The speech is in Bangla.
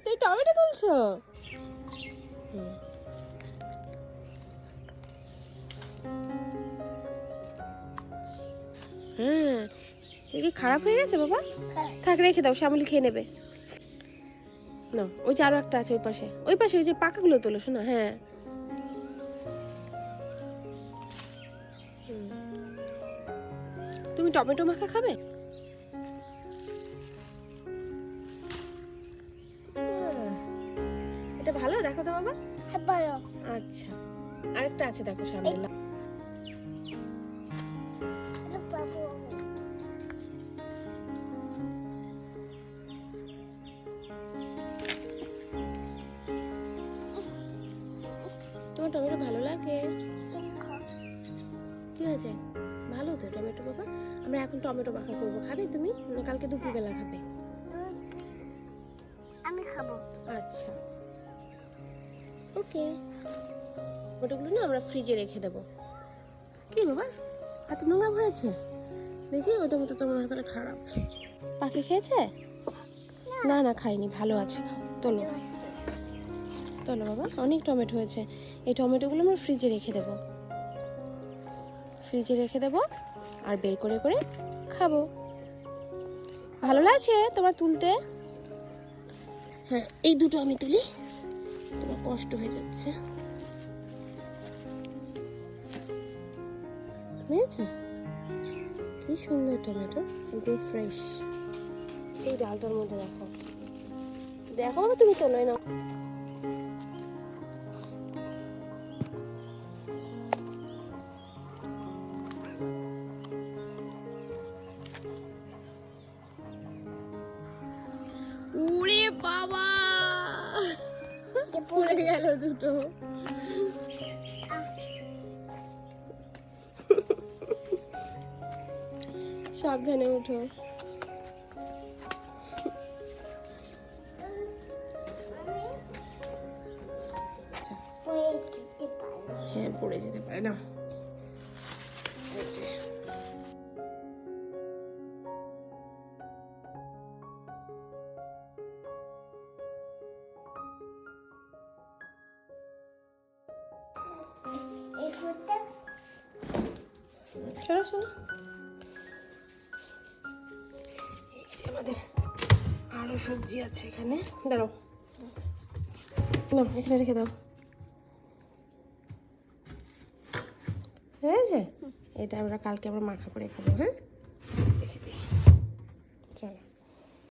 তুই টমেটো তুলছো? হ্যাঁ, কি খারাপ হয়ে গেছে বাবা? থাক, রেখে দাও, শ্যামলি খেয়ে নেবে। না, ওই যে আরো একটা আছে ওই পাশে, ওই যে পাকাগুলো তোলো শোনা। হ্যাঁ, তুমি টমেটো মাখা খাবে? এটা ভালো, দেখো তো বাবা। ভালো। আচ্ছা, আরেকটা আছে দেখো সামনে। তোমার টমেটো ভালো লাগে? কি হয়েছে? ভালো তো টমেটো বাবা। আমরা এখন টমেটো মাখা করবো, খাবে তুমি? না কালকে দুপুরবেলা খাবে? আমি খাবো। আচ্ছা, ওকে। টমেটোগুলো না আমরা ফ্রিজে রেখে দেবো। কি বাবা, হাতে নোংরা ভরেছে? দেখি ওই টমেটো তোমার হাতে খারাপ। পাখি খেয়েছে? না না, খাইনি, ভালো আছে। খাও, তোলো তোলো বাবা, অনেক টমেটো হয়েছে। এই টমেটোগুলো আমরা ফ্রিজে রেখে দেবো, ফ্রিজে রেখে দেবো আর বের করে করে খাবো। ভালো লাগছে তোমার তুলতে? হ্যাঁ, এই দুটো আমি তুলি, তোমার কষ্ট হয়ে যাচ্ছে। হয়েছে? কি সুন্দর টমেটো, একদম ফ্রেশ। এই ডালটার মধ্যে দেখো, দেখো বাবা, তুমি তোলোই না। উড়ে বাবা, পড়ে গেল দুটো। সাবধানে উঠো। হ্যাঁ, পড়ে যেতে পারে না। চলো চলো, এই যে আমাদের আরো সবজি আছে এখানে। দাঁড়াও, না এখানে রেখে দাও। হয়েছে? এটা আমরা কালকে মাখা করে খাবো। হ্যাঁ।